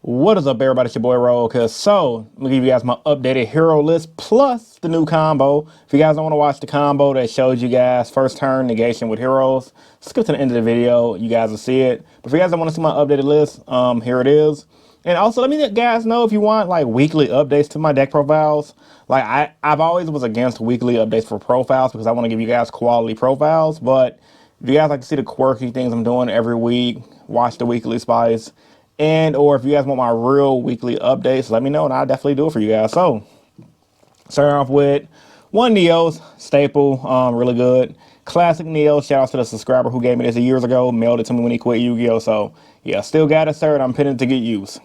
What is up, everybody? It's your boy Roll. So, I'm gonna give you guys my updated hero list plus the new combo. If you guys don't want to watch the combo that shows you guys first turn negation with heroes, skip to the end of the video. You guys will see it. But if you guys don't want to see my updated list, here it is. And also, let me guys know if you want like weekly updates to my deck profiles. Like I've always was against weekly updates for profiles because I want to give you guys quality profiles. But if you guys like to see the quirky things I'm doing every week, watch the weekly spice. And or if you guys want my real weekly updates, let me know and I'll definitely do it for you guys. So, starting off with one Neos, staple, really good. Classic Neo, shout out to the subscriber who gave me this years ago, mailed it to me when he quit Yu-Gi-Oh! So, yeah, still got it, sir, and I'm pinning to get used.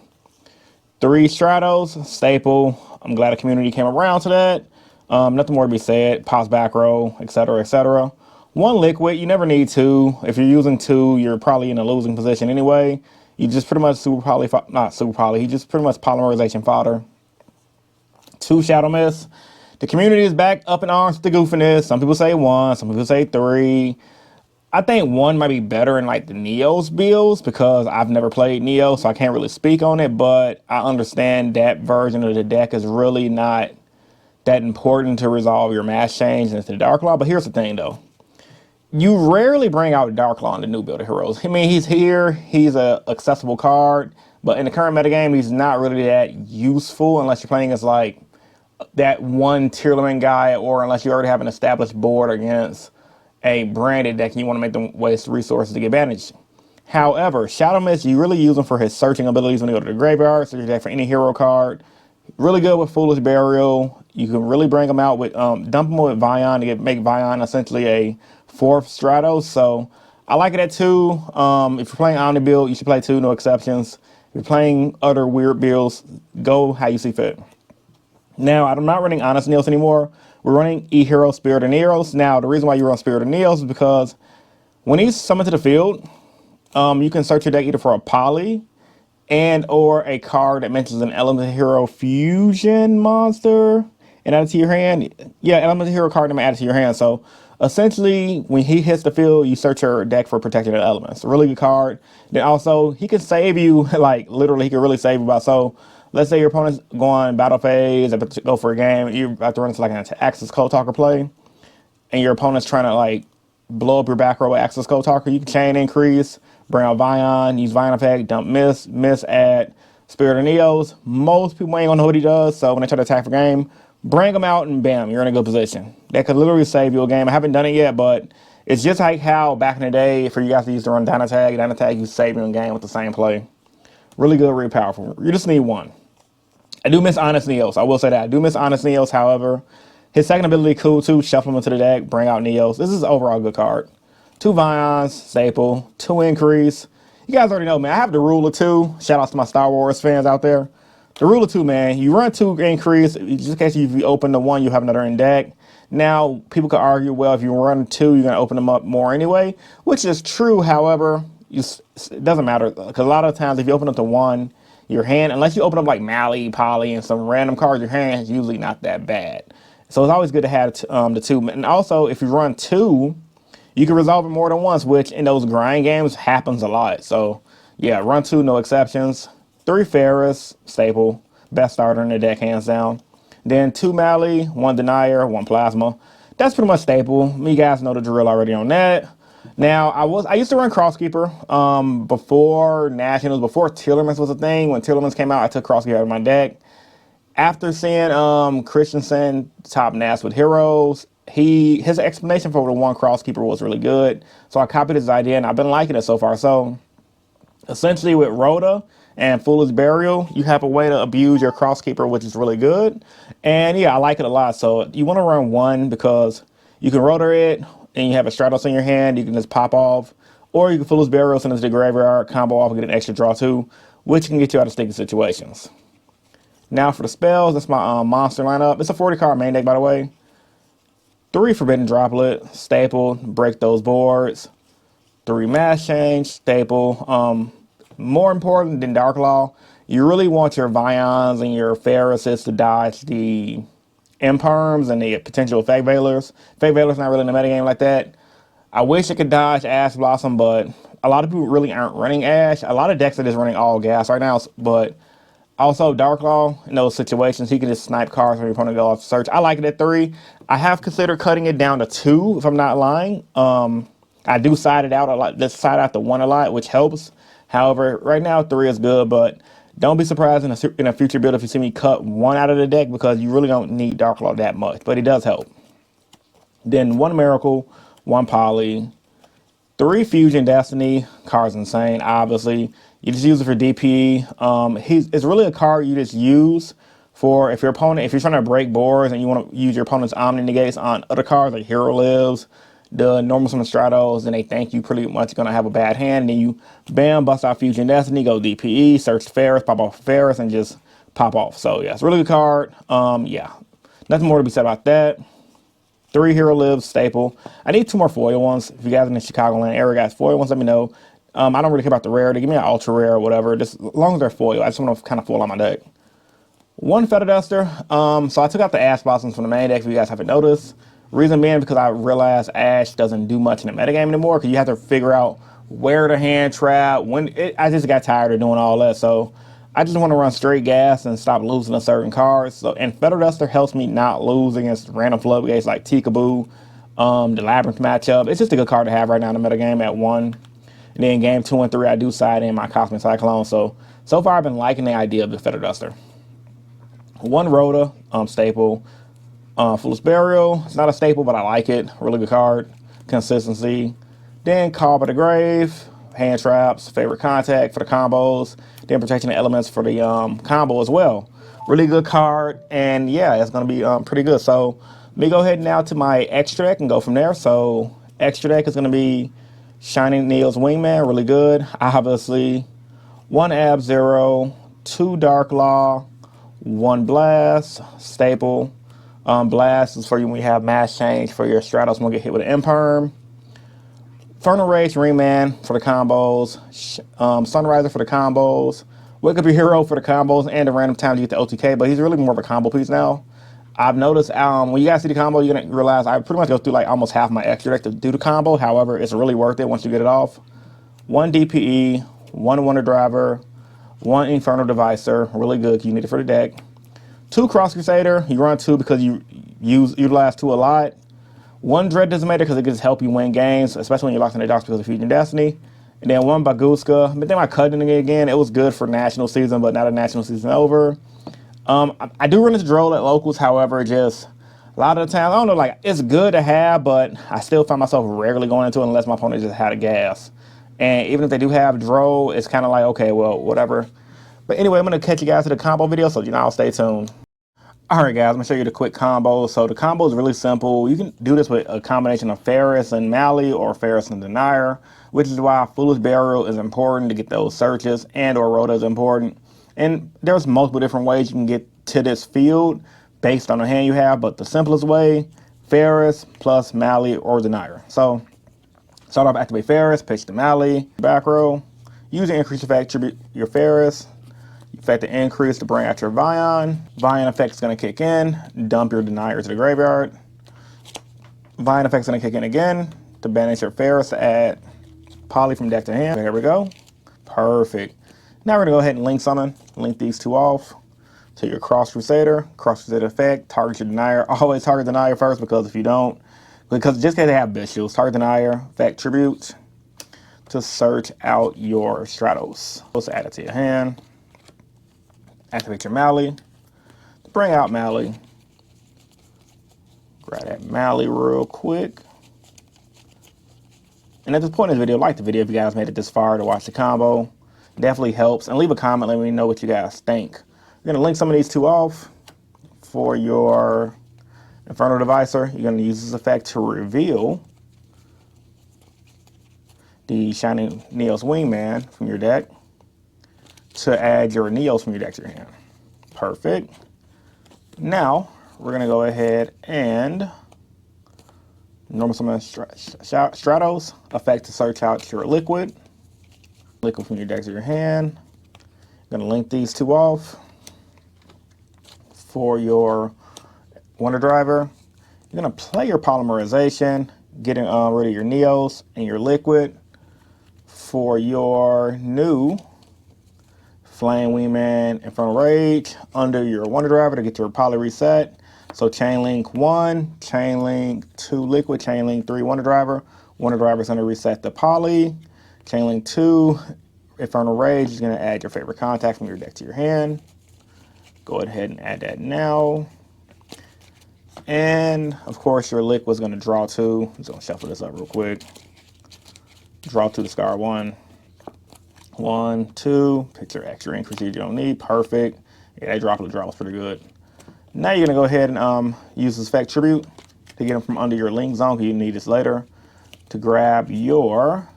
3 Stratos, staple. I'm glad the community came around to that. Nothing more to be said. Pops back row, etc., etc. 1 Liquid, you never need 2. If you're using 2, you're probably in a losing position anyway. You just pretty much not super poly, he just pretty much polymerization fodder. 2 Shadow Mist. The community is back up in arms with the goofiness. Some people say 1, some people say 3. I think 1 might be better in like the Neos builds because I've never played Neo, so I can't really speak on it, but I understand that version of the deck is really not that important to resolve your mass change into the Dark Law. But here's the thing though. You rarely bring out Dark Law in the new build of heroes. I mean, he's here, he's a accessible card, but in the current metagame, he's not really that useful unless you're playing as like that one tier limit guy, or unless you already have an established board against a branded deck and you want to make them waste resources to get advantage. However, Shadow Mist, you really use him for his searching abilities when you go to the graveyard, so you're deck for any hero card. Really good with Foolish Burial. You can really bring him out with, dump him with Vion to make Vion essentially a 4th Stratos. So I like it at 2. If you're playing Omni build, you should play 2, no exceptions. If you're playing other weird builds, go how you see fit. Now, I'm not running Honest Neos anymore. We're running E-Hero, Spirit of Neos. Now, the reason why you run Spirit of Neos is because when he's summoned to the field, you can search your deck either for a poly and or a card that mentions an Element Hero Fusion monster and add it to your hand. Yeah, Element Hero card and add it to your hand. So essentially, when he hits the field, you search your deck for protected elements. A really good card. Then also, he can save you, like literally, he can really save you by. So let's say your opponent's going battle phase, about to go for a game, you're about to run into like an Axis Code Talker play, and your opponent's trying to like blow up your back row with Axis Code Talker. You can chain increase, bring out Vion, use Vion effect, dump miss, add Spirit of Neos. Most people ain't gonna know what he does, so when they try to attack for game, bring him out and bam, you're in a good position. That could literally save you a game. I haven't done it yet, but it's just like how back in the day, for you guys to used to run Dynatag, you save you a game with the same play. Really good, really powerful. You just need 1. I do miss Honest Neos. I will say that. I do miss Honest Neos, however. His second ability, cool too. Shuffle him into the deck, bring out Neos. This is an overall good card. 2 Vions, staple. 2 increase. You guys already know, man. I have the rule of 2. Shout out to my Star Wars fans out there. The rule of 2, man. You run 2 increase. Just in case you open the 1, you have another in deck. Now, people could argue, well, if you run 2, you're going to open them up more anyway, which is true. However, it doesn't matter because a lot of times if you open up to 1, your hand, unless you open up like Mali, Poly, and some random cards, your hand is usually not that bad. So it's always good to have the 2. And also, if you run 2, you can resolve it more than once, which in those grind games happens a lot. So yeah, run 2, no exceptions. 3 Ferris, staple, best starter in the deck, hands down. Then 2 Mali, 1 Denier, 1 Plasma. That's pretty much staple. You guys know the drill already on that. Now, I used to run Crosskeeper before Nationals, before Tillermans was a thing. When Tillermans came out, I took Crosskeeper out of my deck. After seeing Christensen top Nash with heroes, his explanation for the 1 Crosskeeper was really good. So I copied his idea, and I've been liking it so far. So essentially with Rhoda and Foolish Burial, you have a way to abuse your Crosskeeper, which is really good. And yeah, I like it a lot. So you want to run 1 because you can Rhoda it, and you have a Stratos in your hand, you can just pop off. Or you can Foolish Burial, send it to the graveyard, combo off, and get an extra draw too, which can get you out of sticky situations. Now for the spells, that's my monster lineup. It's a 40 card main deck, by the way. 3 Forbidden Droplet, staple, break those boards. 3 Mass Change, staple. More important than Dark Law, you really want your Vions and your Ferrises to dodge the Imperms and the potential Fake Veilers. Fake Veilers not really in the metagame like that. I wish it could dodge Ash Blossom, but a lot of people really aren't running Ash. A lot of decks are just running all gas right now, but Also, Darklaw, in those situations, he can just snipe cards when your opponent go off search. I like it at 3. I have considered cutting it down to 2, if I'm not lying. I do side it out a lot, just side out the 1 a lot, which helps. However, right now 3 is good, but don't be surprised in a future build if you see me cut 1 out of the deck, because you really don't need Darklaw that much, but it does help. Then 1 Miracle, 1 Poly, 3 Fusion Destiny. Card's insane, obviously. You just use it for DP. It's really a card you just use for if you're trying to break boards and you want to use your opponent's Omni Negates on other cards like Hero Lives, the normal summon Stratos, and they think you pretty much going to have a bad hand. And then you, bam, bust out Fusion Destiny, go DPE, search Ferris, pop off Ferris, and just pop off. So yeah, it's a really good card. Yeah, nothing more to be said about that. 3 Hero Lives, staple. I need 2 more foil ones. If you guys in the Chicagoland area guys, foil ones, let me know. I don't really care about the rarity. Give me an ultra rare or whatever. Just as long as they're foil. I just want to kind of foil on my deck. 1 Feather Duster. So I took out the Ash Blossoms from the main deck, if you guys haven't noticed. Reason being because I realized Ash doesn't do much in the metagame anymore, because you have to figure out where to hand trap. I just got tired of doing all that. So I just want to run straight gas and stop losing to certain cards. So, and Feather Duster helps me not lose against random floodgates like Tikaboo, the Labyrinth matchup. It's just a good card to have right now in the metagame at 1. And then game 2 and 3, I do side in my Cosmic Cyclone. So far I've been liking the idea of the Feather Duster. 1 Rhoda, staple. Foolish Burial. It's not a staple, but I like it. Really good card. Consistency. Then Call by the Grave. Hand traps. Favorite Contact for the combos. Then Protection of Elements for the combo as well. Really good card. And yeah, it's going to be pretty good. So let me go ahead now to my extra deck and go from there. So extra deck is going to be Shining Neil's Wingman. Really good. Obviously, 1 Ab-Zero. 2 Darklaw. 1 Blast. Staple. Blast is for you when you have mass change for your Stratos won't get hit with an Imperm. Infernal Rage Ringman for the combos. Sunriser for the combos. Wake Up Your Hero for the combos and the random times you get the OTK, but he's really more of a combo piece now. I've noticed when you guys see the combo, you're going to realize I pretty much go through like almost half my extra deck to do the combo. However, it's really worth it once you get it off. 1 DPE, 1 Wonder Driver, 1 Infernal Devicer. Really good. You need it for the deck. 2 Cross Crusader. You run 2 because you utilize 2 a lot. 1 Dread Decimator because it can just help you win games, especially when you're locked in the docks because of Fusion Destiny. And then 1 Baguska. But then I cut it again. It was good for national season, but now the national season over. I do run into Droll at locals, however, just a lot of the time, I don't know, like, it's good to have, but I still find myself rarely going into it unless my opponent just had a gas. And even if they do have Droll, it's kind of like, okay, well, whatever. But anyway, I'm going to catch you guys to the combo video, so I'll stay tuned. Alright guys, I'm going to show you the quick combo. So the combo is really simple. You can do this with a combination of Ferris and Mally or Ferris and Denier, which is why Foolish Burial is important to get those searches, and or Rhoda is important. And there's multiple different ways you can get to this field based on the hand you have, but the simplest way, Ferris plus Mally or Denier. So start off, activate Ferris, pitch the Mally, back row, use the increase effect, tribute your Ferris. Effect the increase to bring out your Vion. Vion effect is going to kick in. Dump your Denier to the graveyard. Vion effect is going to kick in again to banish your Ferris to add Poly from deck to hand. Here we go. Perfect. Now we're going to go ahead and link summon. Link these 2 off to your Cross Crusader. Cross Crusader effect. Target your Denier. Always target Denier first, because if you don't, just because they have Bishops, target Denier. Effect tribute to search out your Stratos. Let's add it to your hand. Activate your Mally. Bring out Mally. Grab that Mally real quick. And at this point in the video, like the video if you guys made it this far to watch the combo. Definitely helps. And leave a comment, let me know what you guys think. You're going to link some of these 2 off for your Infernal Devicer. You're going to use this effect to reveal the Shining Neil's Wingman from your deck, to add your Neos from your deck to your hand. Perfect. Now, we're going to go ahead and normal summon Stratos. Effect to search out your Liquid. Liquid from your deck to your hand. Going to link these 2 off for your Wonder Driver. You're going to play your Polymerization, getting rid of your Neos and your Liquid for your new Flame Wingman, Infernal Rage under your Wonder Driver to get your poly reset. So Chain Link 1, Chain Link 2 Liquid, Chain Link 3 Wonder Driver. Wonder Driver is going to reset the poly. Chain Link 2, Infernal Rage is going to add your favorite contact from your deck to your hand. Go ahead and add that now. And of course your Liquid is going to draw 2. I'm just going to shuffle this up real quick. Draw 2 to discard 1. 1, 2, pick your extra increase you don't need. Perfect. Yeah, that droplet draw was pretty good. Now you're going to go ahead and use this effect Tribute to get them from under your link zone, because you need this later, to grab your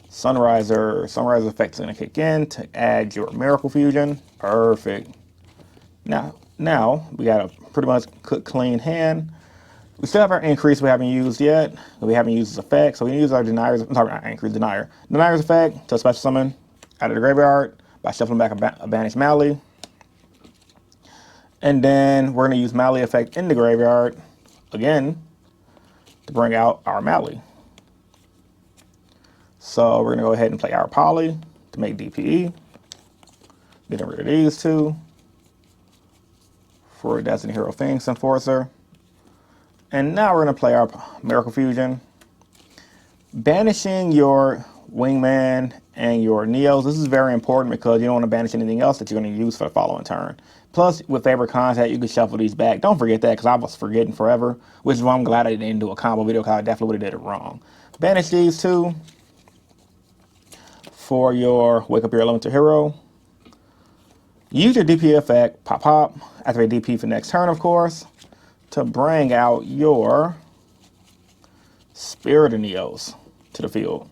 Sunriser. Sunriser effect is going to kick in to add your Miracle Fusion. Perfect. Now we got a pretty much cook clean hand. We still have our increase we haven't used yet. We haven't used this effect, so we can use our deniers. I'm sorry, not increase, denier. Denier's effect to special summon out of the graveyard by shuffling back a banished Mally. And then we're going to use Mally effect in the graveyard again to bring out our Mally. So we're going to go ahead and play our poly to make DPE. Getting rid of these two for Destiny Hero Phoenix Enforcer. And now we're going to play our Miracle Fusion. Banishing your Wingman and your Neos. This is very important because you don't want to banish anything else that you're going to use for the following turn. Plus, with favorite contact, you can shuffle these back. Don't forget that, because I was forgetting forever, which is why I'm glad I didn't do a combo video, because I definitely would have did it wrong. Banish these two for your Wake Up Your Elemental Hero. Use your DP effect, pop, activate DP for next turn, of course, to bring out your Spirit of Neos to the field.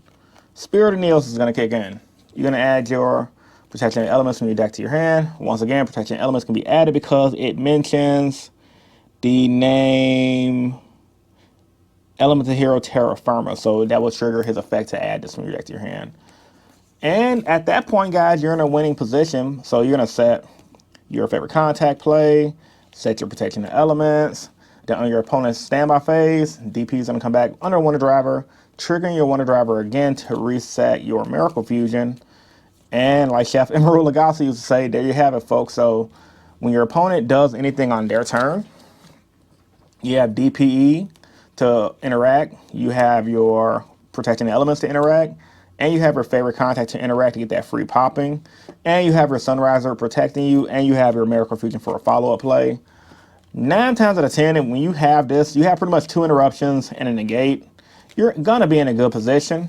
Spirit of Neos is going to kick in. You're going to add your Protection Elements from your deck to your hand. Once again, Protection Elements can be added because it mentions the name Elemental Hero Terra Firma, so that will trigger his effect to add this from your deck to your hand. And at that point, guys, you're in a winning position, so you're going to set your favorite contact play, set your Protection Elements. Then on your opponent's standby phase, DP is going to come back under Wonder Driver, triggering your Wonder Driver again to reset your Miracle Fusion. And like Chef Emerald Lagasse used to say, there you have it, folks. So when your opponent does anything on their turn, you have DPE to interact, you have your Protecting Elements to interact, and you have your favorite contact to interact to get that free popping, and you have your Sunriser protecting you, and you have your Miracle Fusion for a follow-up play. 9 times out of 10, when you have this, you have pretty much 2 interruptions and a negate. You're gonna be in a good position.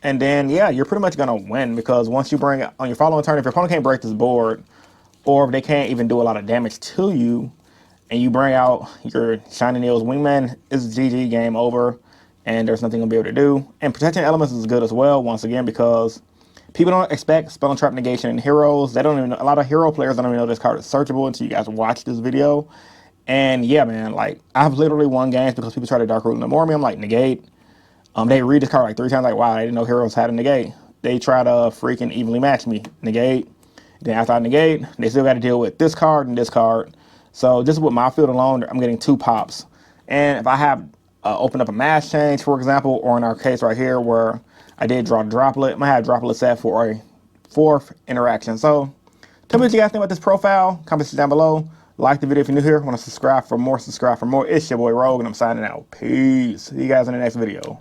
And then, yeah, you're pretty much gonna win, because once you bring on your following turn, if your opponent can't break this board, or if they can't even do a lot of damage to you, and you bring out your Shiny Neos Wingman, it's GG, game over, and there's nothing you'll be able to do. And Protecting Elements is good as well, once again, because people don't expect Spell and Trap Negation in Heroes. They don't even know, a lot of Hero players don't even know this card is searchable until you guys watch this video. And yeah, man, like, I've literally won games because people try to Dark Root and Ignore me. I'm like, negate. They read this card like 3 times, like, wow, I didn't know Heroes had a negate. They try to freaking evenly match me. Negate. Then after I negate, they still got to deal with this card and this card. So just with my field alone, I'm getting 2 pops. And if I have opened up a mass change, for example, or in our case right here where I did draw a droplet, I might have droplet set for a 4th interaction. So tell me what you guys think about this profile. Comment down below. Like the video if you're new here. Want to subscribe for more, subscribe for more. It's your boy Rogue, and I'm signing out. Peace. See you guys in the next video.